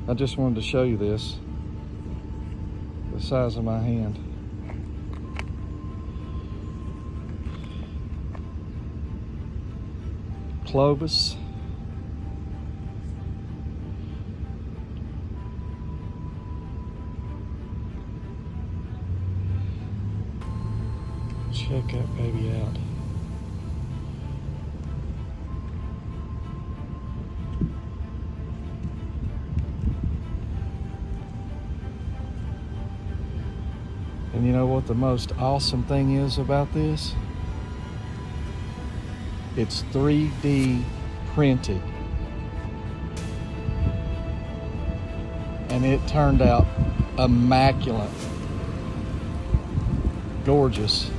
I just wanted to show you this, the size of my hand. Clovis. Check that baby out. And you know what the most awesome thing is about this? It's 3D printed. And it turned out immaculate. Gorgeous.